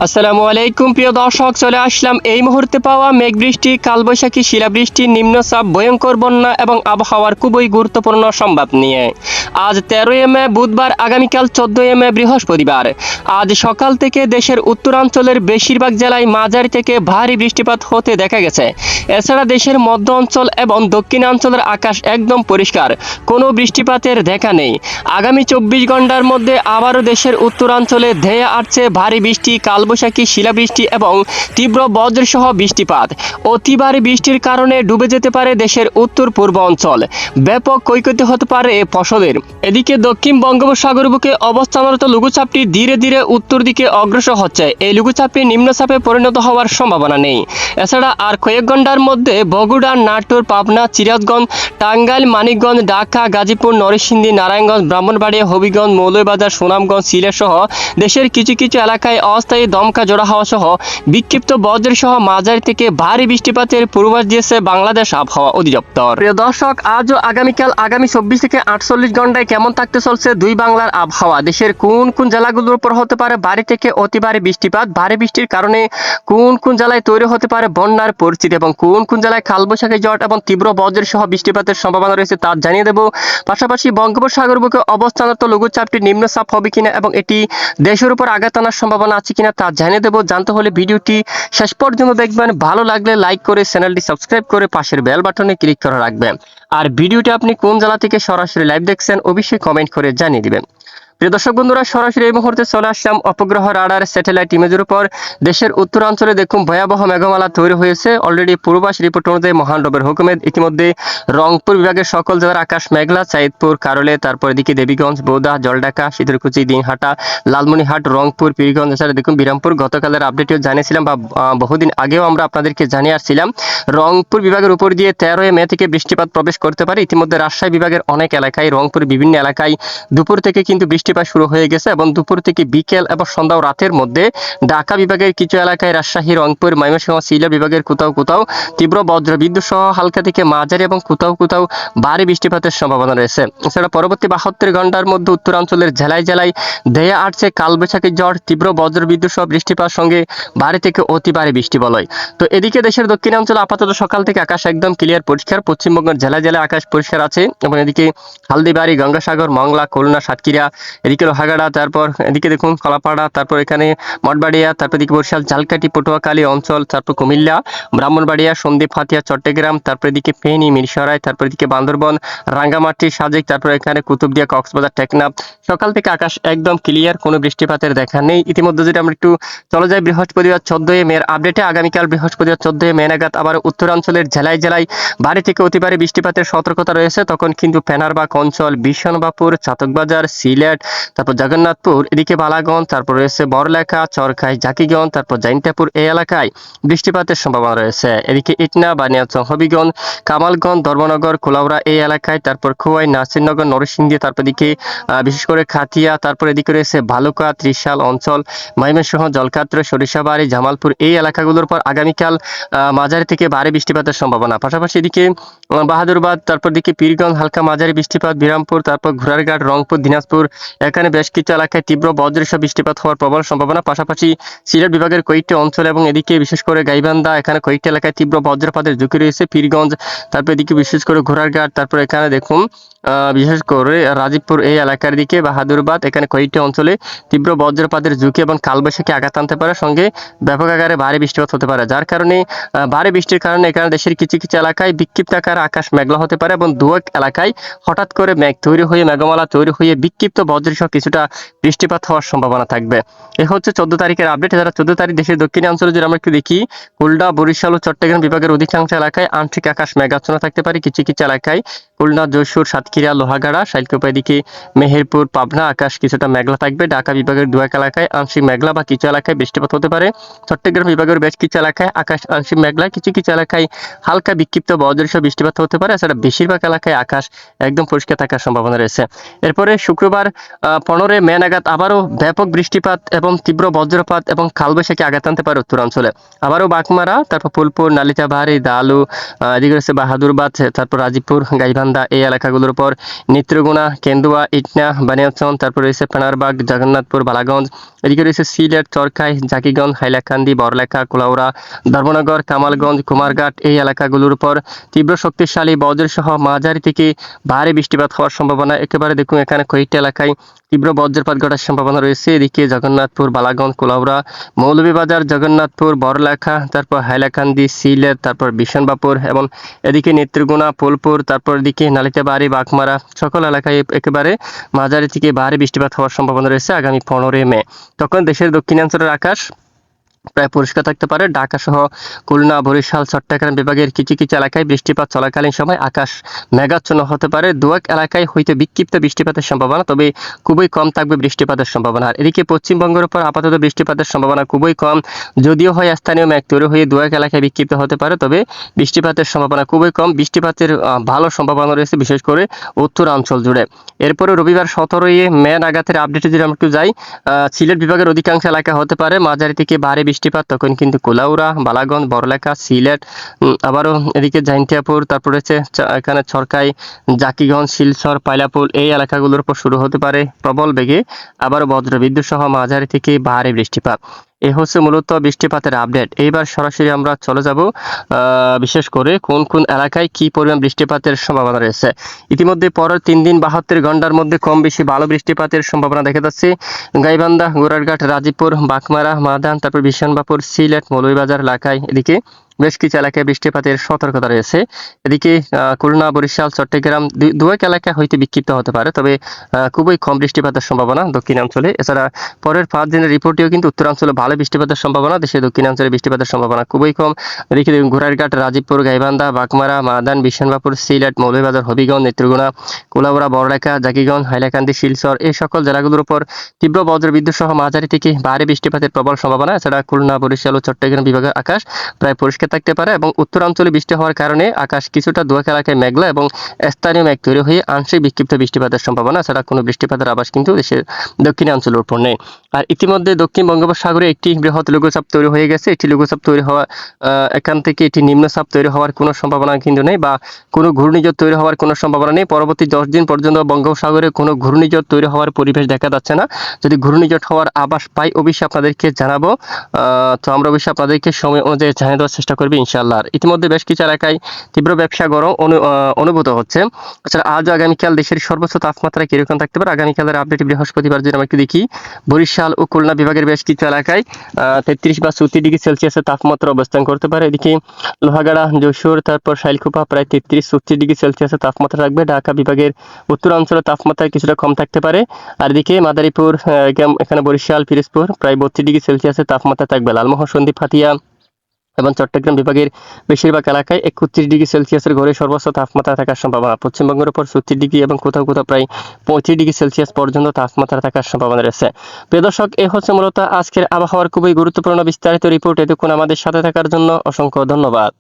আসসালামু আলাইকুম প্রিয় দর্শক, চলে আসলাম এই মুহূর্তে পাওয়া মেঘ বৃষ্টি, কালবৈশাখী, শিলাবৃষ্টি, নিম্নচাপ, ভয়ঙ্কর বন্যা এবং আবহাওয়ার খুবই গুরুত্বপূর্ণ সংবাদ নিয়ে। আজ 13 মে বুধবার, আগামীকাল 14 মে বৃহস্পতিবার। আজ সকাল থেকে দেশের উত্তরাঞ্চলের বেশিরভাগ জেলায় মাঝারি থেকে ভারী বৃষ্টিপাত হতে দেখা গেছে। এছাড়া দেশের মধ্য অঞ্চল এবং দক্ষিণাঞ্চলের আকাশ একদম পরিষ্কার, কোনো বৃষ্টিপাতের দেখা নেই। আগামী 24 ঘন্টার মধ্যে আবারও দেশের উত্তরাঞ্চলে ধেয়ে আসছে ভারী বৃষ্টি, কালবৈশাখী, শিলাবৃষ্টি এবং তীব্র বজ্রসহ বৃষ্টিপাত। অতি ভারী বৃষ্টির কারণে ডুবে যেতে পারে দেশের উত্তর পূর্ব অঞ্চল, ব্যাপক ক্ষয়ক্ষতি হতে পারে ফসলের। এদিকে দক্ষিণ বঙ্গোপসাগর বুকে অবস্থানরত লঘুচাপটি ধীরে ধীরে উত্তর দিকে অগ্রসর হচ্ছে। এই লঘুচাপটি নিম্নচাপে পরিণত হওয়ার সম্ভাবনা নেই। এছাড়া আর কয়েক ঘন্টার মধ্যে বগুড়া, নাটোর, পাবনা, সিরাজগঞ্জ, টাঙ্গাইল, মানিকগঞ্জ, ঢাকা, গাজীপুর, নরসিংদী, নারায়ণগঞ্জ, ব্রাহ্মণবাড়িয়া, হবিগঞ্জ, মৌলভীবাজার, সুনামগঞ্জ, সিলেট সহ দেশের কিছু কিছু এলাকায় অস্থায়ী দমকা জোড়া হওয়া সহ বিক্ষিপ্ত বজ্র সহ মাঝারি থেকে ভারী বৃষ্টিপাতের পূর্বাভাস দিয়েছে বাংলাদেশ আবহাওয়া অধিদপ্তর। প্রিয় দর্শক, আজ ও আগামীকাল আগামী 24 থেকে 48 ঘন্টায় কেমন থাকতে চলছে দুই বাংলার আবহাওয়া, দেশের কোন কোন জেলাগুলোর উপর হতে পারে ভারী থেকে অতি ভারী বৃষ্টিপাত, ভারী বৃষ্টির কারণে কোন কোন জেলায় তৈরি হতে পারে বন্যার পরিস্থিতি এবং কোন কোন জেলায় কালবৈশাখী ঝড় এবং তীব্র বজ্র সহ বৃষ্টিপাতের সম্ভাবনা রয়েছে তা জানিয়ে দেব। পাশাপাশি বঙ্গোপসাগর বুকে অবস্থানরত লঘুচাপটি নিম্নচাপ হবে কিনা এবং এটি দেশের উপর আঘাত আনার সম্ভাবনা আছে কিনা তা জানিয়ে দেব। জানতে হলে ভিডিওটি শেষ পর্যন্ত দেখবেন। ভালো লাগলে লাইক করে চ্যানেলটি সাবস্ক্রাইব করে পাশের বেল বাটনে ক্লিক করে রাখবেন। আর ভিডিওটি আপনি কোন জেলা থেকে সরাসরি লাইভ দেখছেন অবশ্যই কমেন্ট করে জানিয়ে দিবেন। প্রিয় দর্শক বন্ধুরা, সরাসরি এই মুহূর্তে চলে আসলাম উপগ্রহ রাডার স্যাটেলাইট ইমেজের উপর। দেশের উত্তরাঞ্চলে দেখুন ভয়াবহ মেঘমালা তৈরি হয়েছে। অলরেডি পূর্বাভাস রিপোর্ট অনুযায়ী মহান রবের হুকুমে ইতিমধ্যে রংপুর বিভাগের সকল জেলার আকাশ মেঘলা, চাঁদপুর, কারলে, তারপর এদিকে দেবীগঞ্জ, বৌদা, জলঢাকা, শীতলকুচি, দিনহাটা, লালমনিরহাট, রংপুর, পীরগঞ্জ, এছাড়া দেখুন বিরামপুর। গতকালের আপডেটেও জানিয়েছিলাম বা বহুদিন আগেও আমরা আপনাদেরকে জানিয়ে আসছিলাম রংপুর বিভাগের উপর দিয়ে 13 মে থেকে বৃষ্টিপাত প্রবেশ করতে পারে। ইতিমধ্যে রাজশাহী বিভাগের অনেক এলাকায়, রংপুর বিভিন্ন এলাকায় দুপুর থেকে কিন্তু বৃষ্টিপাত শুরু হয়ে গেছে এবং দুপুর থেকে বিকেল এবং সন্ধ্যা ও রাতের মধ্যে ঢাকা বিভাগের কিছু এলাকায়, রাজশাহী, রংপুর, ময়মনসিংহ, সিলেট বিভাগের কোথাও কোথাও তীব্র বজ্র বিদ্যুৎ সহ হালকা থেকে মাঝারি এবং কোথাও কোথাও ভারী বৃষ্টিপাতের সম্ভাবনা রয়েছে। এছাড়া পরবর্তী 72 ঘন্টার মধ্যে উত্তরাঞ্চলের জেলায় জেলায় ধেয়ে আসছে কালবৈশাখী ঝড়, তীব্র বজ্র বিদ্যুৎ সহ বৃষ্টিপাত সঙ্গে ভারী থেকে অতি ভারী বৃষ্টি বলয়। তো এদিকে দেশের দক্ষিণাঞ্চলে আপাতত সকাল থেকে আকাশ একদম ক্লিয়ার পরিষ্কার। পশ্চিমবঙ্গের জেলায় জেলায় আকাশ পরিষ্কার আছে এবং এদিকে হালদিবাড়ি, গঙ্গাসাগর, মংলা, খুলনা, সাতক্ষীরা, এদিকে লোহাগাড়া, তারপর এদিকে দেখুন কলাপাড়া, তারপর এখানে মঠবাড়িয়া, তারপর এদিকে বরিশাল, ঝালকাঠি, পটুয়াখালী অঞ্চল, তারপর কুমিল্লা, ব্রাহ্মণবাড়িয়া, সন্দ্বীপ, হাতিয়া, চট্টগ্রাম, তারপর এদিকে ফেনী, মিরসরাই, তারপর এদিকে বান্দরবন, রাঙ্গামাটি, সাজেক, তারপর এখানে কুতুবদিয়া, কক্সবাজার, টেকনাফ, সকাল থেকে আকাশ একদম ক্লিয়ার, কোনো বৃষ্টিপাতের দেখা নেই। ইতিমধ্যে যদি আমরা একটু চলে যাই বৃহস্পতিবার 14 মে আপডেটে, আগামীকাল বৃহস্পতিবার 14 মে নাগাদ আবার উত্তরাঞ্চলের জেলায় জেলায় ভারী থেকে অতি ভারী বৃষ্টিপাতের সতর্কতা রয়েছে। তখন কিন্তু ফেনারবাগ অঞ্চল, বিশনবাপুর, চাতকবাজার, সিলেট, তারপর জগন্নাথপুর, এদিকে বালাগঞ্জ, তারপর রয়েছে বড়লেখা, চরখাই, জাকিগঞ্জ, তারপর জাইনটাপুর এই এলাকায় বৃষ্টিপাতের সম্ভাবনা রয়েছে। এদিকে ইটনা, বানিয়াচং, হবিগঞ্জ, কামালগঞ্জ, ধর্মনগর, কোলাউড়া এই এলাকায়, তারপর খোয়াই, নাসিরনগর, নরসিংদী, তারপর এদিকে বিশেষ করে খাতিয়া, তারপর এদিকে রয়েছে ভালুকা, ত্রিশাল অঞ্চল, ময়মনসিংহ, জলকাত্র, সরিষাবাড়ি, জামালপুর এই এলাকাগুলোর পর আগামীকাল মাঝারি থেকে ভারী বৃষ্টিপাতের সম্ভাবনা। পাশাপাশি এদিকে বাহাদুরবাদ, তারপর দিকে পীরগঞ্জ হালকা মাঝারি বৃষ্টিপাত, বিরামপুর, তারপর ঘোড়ারঘাট, রংপুর, দিনাজপুর এখানে বেশ কিছু এলাকায় তীব্র বজ্রসহ বৃষ্টিপাত হওয়ার প্রবল সম্ভাবনা। পাশাপাশি সিলেট বিভাগের কয়েকটি অঞ্চল এবং এদিকে বিশেষ করে গাইবান্ধা এখানে কয়েকটি এলাকায় তীব্র বজ্রপাতের ঝুঁকি রয়েছে। পীরগঞ্জ, তারপর এদিকে বিশেষ করে ঘোড়ারঘাট, তারপর এখানে দেখুন বিশেষ করে রাজীবপুর এই এলাকার দিকে বাহাদুরবাদ এখানে কয়েকটি অঞ্চলে তীব্র বজ্রপাতের ঝুঁকি এবং কালবৈশাখী আঘাত আনতে পারে, সঙ্গে ব্যাপক আকারে ভারী বৃষ্টিপাত হতে পারে। যার কারণে ভারী বৃষ্টির কারণে এখানে দেশের কিছু কিছু এলাকায় বিক্ষিপ্ত আকারে আকাশ মেঘলা হতে পারে এবং দু এক এলাকায় হঠাৎ করে মেঘ তৈরি হয়ে, মেঘমালা তৈরি হয়ে বিক্ষিপ্ত বজ্রসহ কিছুটা বৃষ্টিপাত হওয়ার সম্ভাবনা থাকবে। এ হচ্ছে 14 তারিখের আপডেট। যারা 14 তারিখ দেশের দক্ষিণাঞ্চলে যদি আমরা একটু দেখি, খুলনা, বরিশাল ও চট্টগ্রাম বিভাগের অধিকাংশ এলাকায় আংশিক আকাশ মেঘাচ্ছন্ন থাকতে পারে। কিছু কিছু এলাকায় খুলনা, যশোর, সাতক্ষীরা, লোহাগাড়া, শাইলকুপা, এদিকে মেহেরপুর, পাবনা আকাশ কিছুটা মেঘলা থাকবে। ঢাকা বিভাগের দু এক এলাকায় আংশিক মেঘলা বা কিছু এলাকায় বৃষ্টিপাত হতে পারে। চট্টগ্রাম বিভাগের বেশ কিছু এলাকায় আকাশ আংশিক মেঘলা, কিছু কিছু এলাকায় হালকা বিক্ষিপ্ত বজ্রসহ বৃষ্টিপাত হতে পারে। এছাড়া বেশিরভাগ এলাকায় আকাশ একদম পরিষ্কার থাকার সম্ভাবনা রয়েছে। এরপরে শুক্রবার 15 মে নাগাদ আবারও ব্যাপক বৃষ্টিপাত এবং তীব্র বজ্রপাত এবং কালবৈশাখী আঘাত আনতে পারে উত্তরাঞ্চলে। আবারও বাগমারা, তারপর ফুলপুর, নালিতাবাড়ি, দালু, এদিকে রয়েছে বাহাদুরবাদ, তারপর রাজীবপুর, গাইবান্ধা গাইবান্ধা এই এলাকাগুলোর উপর নেত্রকোনা, কেন্দুয়া, ইটনা, বানিয়াচং, তারপর রয়েছে পানারবাগ, জগন্নাথপুর, বালাগঞ্জ, এদিকে রয়েছে সিলেট, চরকাই, জাকিগঞ্জ, হাইলাকান্দি, বড়লেখা, কুলাউড়া, ধর্মনগর, কামালগঞ্জ, কুমারঘাট এই এলাকাগুলোর উপর তীব্র শক্তিশালী বজ্রসহ মাঝারি থেকে ভারী বৃষ্টিপাত হওয়ার সম্ভাবনা। একেবারে দেখুন এখানে কয়েকটি এলাকায় তীব্র বজ্রপাত ঘটার সম্ভাবনা রয়েছে। এদিকে জগন্নাথপুর, বালাগঞ্জ, কুলাউড়া, মৌলভীবাজার, জগন্নাথপুর, বড়লেখা, তারপর হাইলাকান্দি, সিলেট, তারপর বিশনবাপুর এবং এদিকে নেত্রকোনা, ফুলপুর, তারপর এদিকে নালিতাবাড়ি, বাঘমারা সকল এলাকায় একেবারে মাঝারি থেকে ভারী বৃষ্টিপাত হওয়ার সম্ভাবনা রয়েছে আগামী 15 মে। তখন দেশের দক্ষিণাঞ্চলের আকাশ প্রায় পরিষ্কার থাকতে পারে। ঢাকা সহ খুলনা, বরিশাল, চট্টগ্রাম বিভাগের কিছু কিছু এলাকায় বৃষ্টিপাত চলাকালীন সময় আকাশ মেঘাচ্ছন্ন হতে পারে। দুয়েক এলাকায় হইতে বিক্ষিপ্ত বৃষ্টিপাতের সম্ভাবনা, তবে খুবই কম থাকবে বৃষ্টিপাতের সম্ভাবনা। আর এদিকে পশ্চিমবঙ্গের উপর আপাতত বৃষ্টিপাতের সম্ভাবনা খুবই কম, যদিও হয় স্থানীয় মেঘ তৈরি হয়ে দুয়েক এলাকায় বিক্ষিপ্ত হতে পারে, তবে বৃষ্টিপাতের সম্ভাবনা খুবই কম। বৃষ্টিপাতের ভালো সম্ভাবনা রয়েছে বিশেষ করে উত্তরাঞ্চল জুড়ে। এরপরে রবিবার 17 মে নাগাদের আপডেটে যদি আমরা একটু যাই, সিলেট বিভাগের অধিকাংশ এলাকা হতে পারে মাঝারি থেকে ভারী বৃষ্টিপাত, তখন কিন্তু কুলাউড়া, বালাগঞ্জ, বড়লেখা, সিলেট, আবারও এদিকে জাইন্টিয়াপুর, তারপর হচ্ছে এখানে ছরকাই, জাকিগঞ্জ, শিলচর, পাইলাপুল এই এলাকাগুলোর উপর শুরু হতে পারে প্রবল বেগে আবারও বজ্রবিদ্যুৎ সহ মাঝারি থেকে ভারী বৃষ্টিপাত। এই হচ্ছে মূলত বৃষ্টিপাতের আপডেট। এইবার সরাসরি আমরা চলে যাব বিশেষ করে কোন কোন এলাকায় কি পরিমাণ বৃষ্টিপাতের সম্ভাবনা রয়েছে। ইতিমধ্যে পরের 3 দিন 72 ঘন্টার মধ্যে কম বেশি ভালো বৃষ্টিপাতের সম্ভাবনা দেখা যাচ্ছে গাইবান্ধা, গোরারঘাট, রাজীবপুর, বাঘমারা, মাদান, তারপর বিশনবাপুর, সিলেট, মৌলভীবাজার এলাকায় এদিকে বেশ কিছু এলাকায় বৃষ্টিপাতের সতর্কতা রয়েছে। এদিকে খুলনা, বরিশাল, চট্টগ্রাম দুয়েক এলাকা হইতে বিক্ষিপ্ত হতে পারে, তবে খুবই কম বৃষ্টিপাতের সম্ভাবনা দক্ষিণাঞ্চলে। এছাড়া পরের 5 দিনের রিপোর্টেও কিন্তু উত্তরাঞ্চলে ভালো বৃষ্টিপাতের সম্ভাবনা, দেশের দক্ষিণাঞ্চলে বৃষ্টিপাতের সম্ভাবনা খুবই কম। এদিকে গোরারঘাট, রাজীবপুর, গাইবান্ধা, বাঘমারা, মাদান, বিশনবাপুর, সিলেট, মৌলভীবাজার, হবিগঞ্জ, নেত্রকোনা, কুলাউড়া, বড়লেখা, জাকিগঞ্জ, হাইলাকান্দি, শিলচর এই সকল জেলাগুলোর উপর তীব্র বজ্রবিদ্যুৎ সহ মাঝারি থেকে ভারী বৃষ্টিপাতের প্রবল সম্ভাবনা। এছাড়া খুলনা, বরিশাল ও চট্টগ্রাম বিভাগের আকাশ প্রায় পরিষ্কার থাকতে পারে এবং উত্তরাঞ্চলে বৃষ্টি হওয়ার কারণে আকাশ কিছুটা দুয়েক এলাকায় মেঘলা এবং স্থানীয় মেঘ তৈরি হয়ে আংশিক বিক্ষিপ্ত বৃষ্টিপাতের সম্ভাবনা। ছাড়া কোনো বৃষ্টিপাতের আভাস কিন্তু দেশের দক্ষিণাঞ্চলের উপর নেই। আর ইতিমধ্যে দক্ষিণ বঙ্গোপসাগরে একটি বৃহৎ লঘুচাপ তৈরি হয়ে গেছে। এটি লঘুচাপ তৈরি হওয়া এখান থেকে এটি নিম্নচাপ তৈরি হওয়ার কোনো সম্ভাবনা কিন্তু নেই, বা কোনো ঘূর্ণিঝড় তৈরি হওয়ার কোনো সম্ভাবনা নেই। পরবর্তী 10 দিন পর্যন্ত বঙ্গোপসাগরে কোনো ঘূর্ণিঝড় তৈরি হওয়ার পরিবেশ দেখা যাচ্ছে না। যদি ঘূর্ণিঝড় হওয়ার আভাস পাই অবশ্যই আপনাদেরকে জানাবো। তো আমরা অবশ্যই আপনাদেরকে সময় অনুযায়ী জানিয়ে দেওয়ার চেষ্টা করবো ইনশাআল্লাহ। ইতিমধ্যে বেশ কিছু এলাকায় তীব্র ব্যবসা গরম অনুভূত হচ্ছে। এছাড়া আজ আগামীকাল দেশের সর্বোচ্চ তাপমাত্রা কিরকম থাকতে পারে আমরা আপডেট বৃহস্পতিবার যদি আমরা একটু দেখি, বরিশাল ও খুলনা বিভাগের বেশ কিছু এলাকায় 33 বা 34 ডিগ্রি সেলসিয়াসের তাপমাত্রা অবস্থান করতে পারে। এদিকে লোহাগাড়া, যশোর, তারপর শাইলকুপা প্রায় 33-34 ডিগ্রি সেলসিয়াসের তাপমাত্রা থাকবে। ঢাকা বিভাগের উত্তরাঞ্চলের তাপমাত্রা কিছুটা কম থাকতে পারে। আর এদিকে মাদারীপুর, এখানে বরিশাল, পিরোজপুর প্রায় 32 ডিগ্রি সেলসিয়াসের তাপমাত্রা থাকবে। লালমোহন, সন্দ্বীপ, হাতিয়া এবং চট্টগ্রাম বিভাগের বেশিরভাগ এলাকায় 31 ডিগ্রি সেলসিয়াসের ঘরে সর্বোচ্চ তাপমাত্রা থাকার সম্ভাবনা। পশ্চিমবঙ্গের উপর 36 ডিগ্রি এবং কোথাও কোথাও প্রায় 35 ডিগ্রি সেলসিয়াস পর্যন্ত তাপমাত্রা থাকার সম্ভাবনা রয়েছে। প্রিয় দর্শক, এ হচ্ছে মূলত আজকের আবহাওয়ার খুবই গুরুত্বপূর্ণ বিস্তারিত রিপোর্ট। এতক্ষণ আমাদের সাথে থাকার জন্য অসংখ্য ধন্যবাদ।